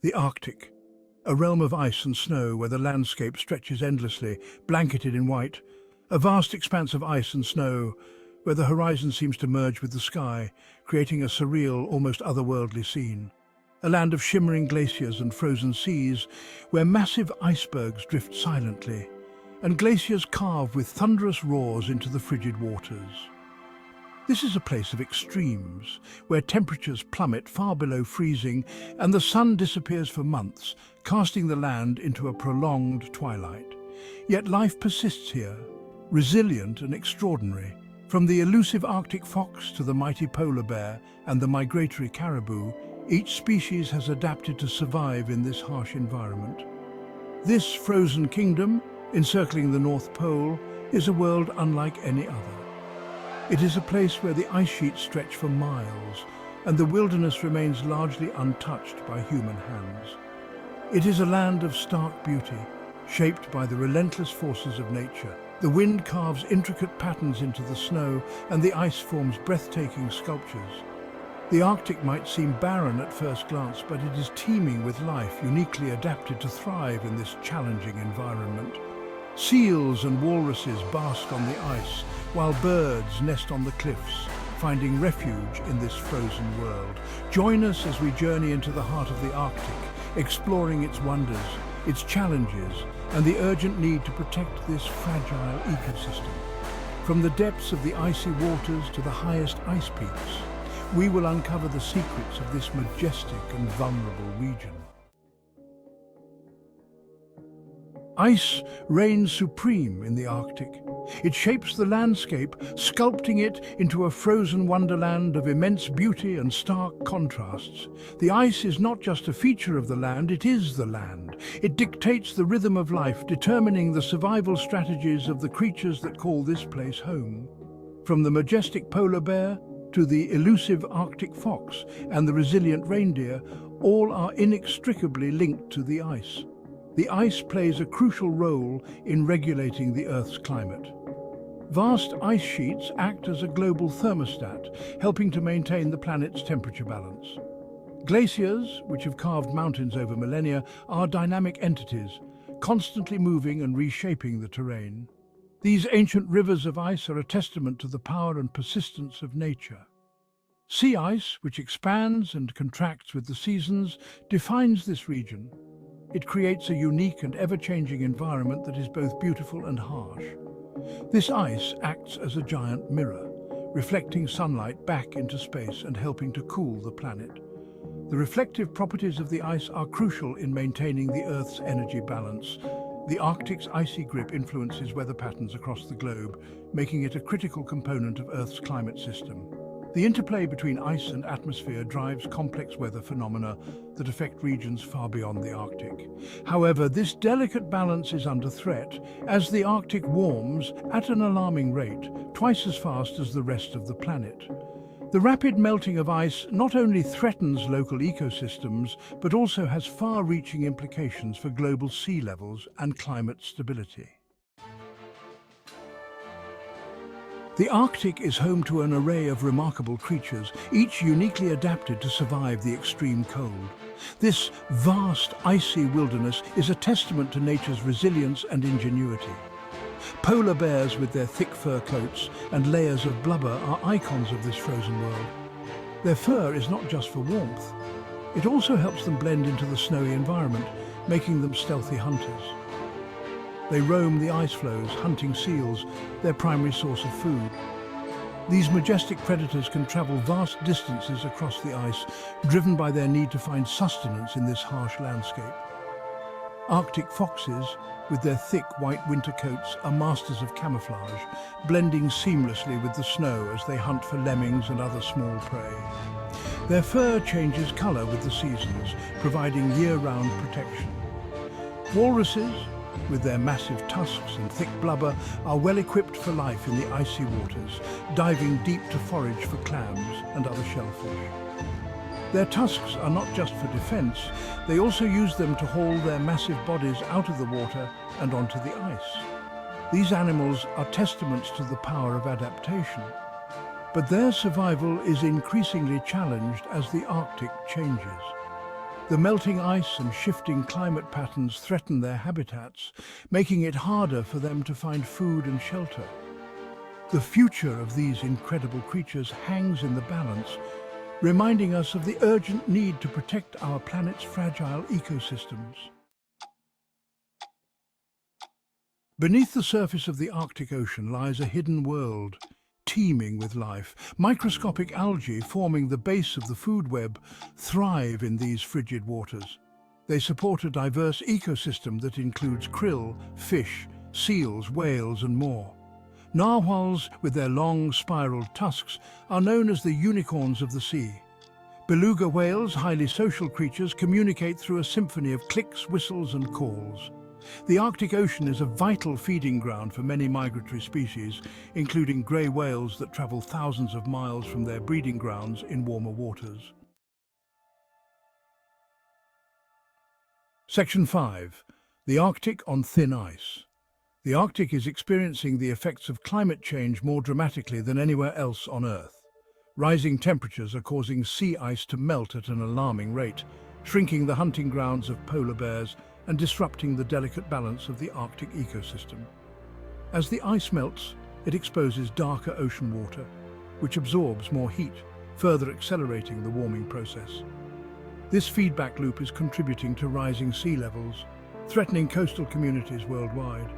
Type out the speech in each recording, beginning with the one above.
The Arctic, a realm of ice and snow where the landscape stretches endlessly, blanketed in white. A vast expanse of ice and snow where the horizon seems to merge with the sky, creating a surreal, almost otherworldly scene. A land of shimmering glaciers and frozen seas where massive icebergs drift silently, and glaciers carve with thunderous roars into the frigid waters. This is a place of extremes, where temperatures plummet far below freezing and the sun disappears for months, casting the land into a prolonged twilight. Yet life persists here, resilient and extraordinary. From the elusive Arctic fox to the mighty polar bear and the migratory caribou, each species has adapted to survive in this harsh environment. This frozen kingdom, encircling the North Pole, is a world unlike any other. It is a place where the ice sheets stretch for miles, and the wilderness remains largely untouched by human hands. It is a land of stark beauty, shaped by the relentless forces of nature. The wind carves intricate patterns into the snow, and the ice forms breathtaking sculptures. The Arctic might seem barren at first glance, but it is teeming with life, uniquely adapted to thrive in this challenging environment. Seals and walruses bask on the ice, while birds nest on the cliffs, finding refuge in this frozen world. Join us as we journey into the heart of the Arctic, exploring its wonders, its challenges, and the urgent need to protect this fragile ecosystem. From the depths of the icy waters to the highest ice peaks, we will uncover the secrets of this majestic and vulnerable region. Ice reigns supreme in the Arctic. It shapes the landscape, sculpting it into a frozen wonderland of immense beauty and stark contrasts. The ice is not just a feature of the land, it is the land. It dictates the rhythm of life, determining the survival strategies of the creatures that call this place home. From the majestic polar bear to the elusive Arctic fox and the resilient reindeer, all are inextricably linked to the ice. The ice plays a crucial role in regulating the Earth's climate. Vast ice sheets act as a global thermostat, helping to maintain the planet's temperature balance. Glaciers, which have carved mountains over millennia, are dynamic entities, constantly moving and reshaping the terrain. These ancient rivers of ice are a testament to the power and persistence of nature. Sea ice, which expands and contracts with the seasons, defines this region. It creates a unique and ever-changing environment that is both beautiful and harsh. This ice acts as a giant mirror, reflecting sunlight back into space and helping to cool the planet. The reflective properties of the ice are crucial in maintaining the Earth's energy balance. The Arctic's icy grip influences weather patterns across the globe, making it a critical component of Earth's climate system. The interplay between ice and atmosphere drives complex weather phenomena that affect regions far beyond the Arctic. However, this delicate balance is under threat as the Arctic warms at an alarming rate, twice as fast as the rest of the planet. The rapid melting of ice not only threatens local ecosystems, but also has far-reaching implications for global sea levels and climate stability. The Arctic is home to an array of remarkable creatures, each uniquely adapted to survive the extreme cold. This vast, icy wilderness is a testament to nature's resilience and ingenuity. Polar bears with their thick fur coats and layers of blubber are icons of this frozen world. Their fur is not just for warmth. It also helps them blend into the snowy environment, making them stealthy hunters. They roam the ice floes, hunting seals, their primary source of food. These majestic predators can travel vast distances across the ice, driven by their need to find sustenance in this harsh landscape. Arctic foxes, with their thick white winter coats, are masters of camouflage, blending seamlessly with the snow as they hunt for lemmings and other small prey. Their fur changes colour with the seasons, providing year-round protection. Walruses, with their massive tusks and thick blubber, are well equipped for life in the icy waters, diving deep to forage for clams and other shellfish. Their tusks are not just for defense, they also use them to haul their massive bodies out of the water and onto the ice. These animals are testaments to the power of adaptation. But their survival is increasingly challenged as the Arctic changes. The melting ice and shifting climate patterns threaten their habitats, making it harder for them to find food and shelter. The future of these incredible creatures hangs in the balance, reminding us of the urgent need to protect our planet's fragile ecosystems. Beneath the surface of the Arctic Ocean lies a hidden world, teeming with life. Microscopic algae forming the base of the food web thrive in these frigid waters. They support a diverse ecosystem that includes krill, fish, seals, whales and more. Narwhals, with their long spiral tusks, are known as the unicorns of the sea. Beluga whales, highly social creatures, communicate through a symphony of clicks, whistles and calls. The Arctic Ocean is a vital feeding ground for many migratory species, including grey whales that travel thousands of miles from their breeding grounds in warmer waters. Section 5. The Arctic on thin ice. The Arctic is experiencing the effects of climate change more dramatically than anywhere else on Earth. Rising temperatures are causing sea ice to melt at an alarming rate, shrinking the hunting grounds of polar bears and disrupting the delicate balance of the Arctic ecosystem. As the ice melts, it exposes darker ocean water, which absorbs more heat, further accelerating the warming process. This feedback loop is contributing to rising sea levels, threatening coastal communities worldwide.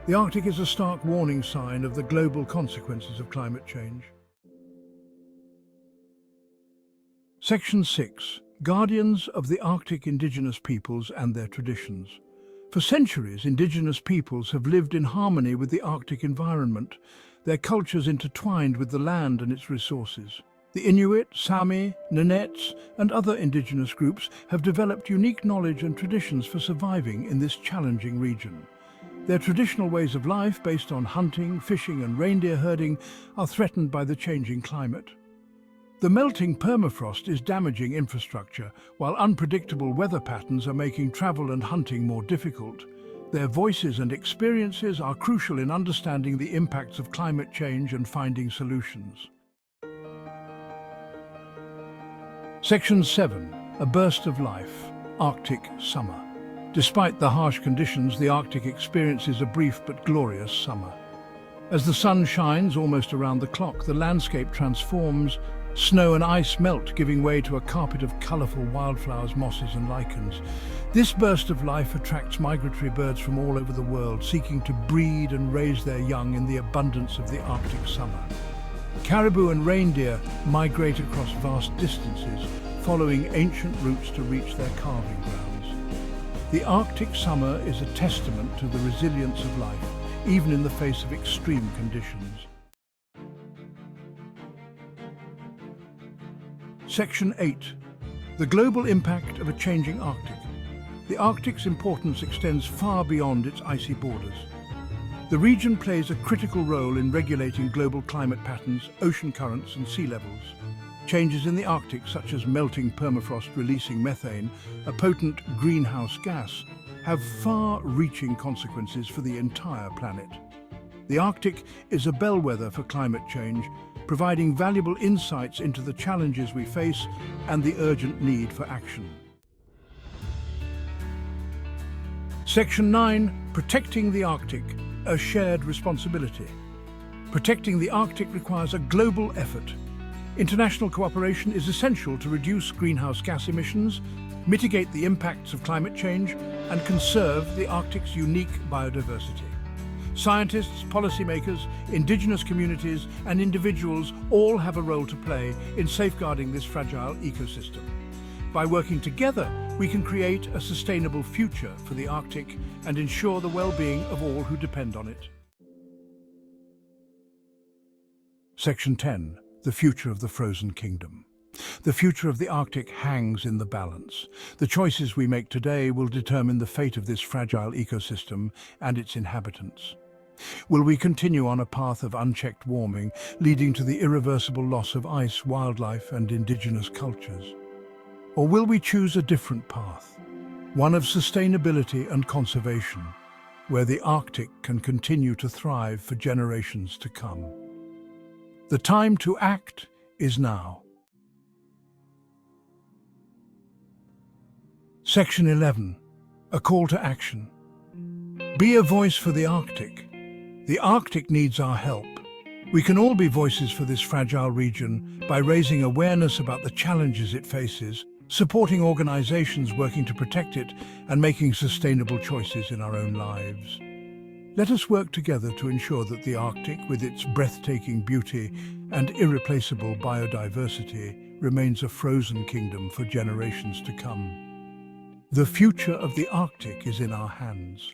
The Arctic is a stark warning sign of the global consequences of climate change. Section 6. Guardians of the Arctic indigenous peoples and their traditions. For centuries, indigenous peoples have lived in harmony with the Arctic environment, their cultures intertwined with the land and its resources. The Inuit, Sami, Nenets, and other indigenous groups have developed unique knowledge and traditions for surviving in this challenging region. Their traditional ways of life, based on hunting, fishing, and reindeer herding, are threatened by the changing climate. The melting permafrost is damaging infrastructure, while unpredictable weather patterns are making travel and hunting more difficult. Their voices and experiences are crucial in understanding the impacts of climate change and finding solutions. Section 7. A burst of life. Arctic summer. Despite the harsh conditions, the Arctic experiences a brief but glorious summer. As the sun shines almost around the clock, the landscape transforms. Snow and ice melt, giving way to a carpet of colourful wildflowers, mosses and lichens. This burst of life attracts migratory birds from all over the world, seeking to breed and raise their young in the abundance of the Arctic summer. Caribou and reindeer migrate across vast distances, following ancient routes to reach their calving grounds. The Arctic summer is a testament to the resilience of life, even in the face of extreme conditions. Section 8. The global impact of a changing Arctic. The Arctic's importance extends far beyond its icy borders. The region plays a critical role in regulating global climate patterns, ocean currents and sea levels. Changes in the Arctic, such as melting permafrost releasing methane, a potent greenhouse gas, have far-reaching consequences for the entire planet. The Arctic is a bellwether for climate change, providing valuable insights into the challenges we face and the urgent need for action. Section 9. Protecting the Arctic, a shared responsibility. Protecting the Arctic requires a global effort. International cooperation is essential to reduce greenhouse gas emissions, mitigate the impacts of climate change, and conserve the Arctic's unique biodiversity. Scientists, policymakers, indigenous communities and individuals all have a role to play in safeguarding this fragile ecosystem. By working together, we can create a sustainable future for the Arctic and ensure the well-being of all who depend on it. Section 10. The future of the frozen kingdom. The future of the Arctic hangs in the balance. The choices we make today will determine the fate of this fragile ecosystem and its inhabitants. Will we continue on a path of unchecked warming, leading to the irreversible loss of ice, wildlife and indigenous cultures? Or will we choose a different path, one of sustainability and conservation, where the Arctic can continue to thrive for generations to come? The time to act is now. Section 11. A call to action. Be a voice for the Arctic. The Arctic needs our help. We can all be voices for this fragile region by raising awareness about the challenges it faces, supporting organizations working to protect it, and making sustainable choices in our own lives. Let us work together to ensure that the Arctic, with its breathtaking beauty and irreplaceable biodiversity, remains a frozen kingdom for generations to come. The future of the Arctic is in our hands.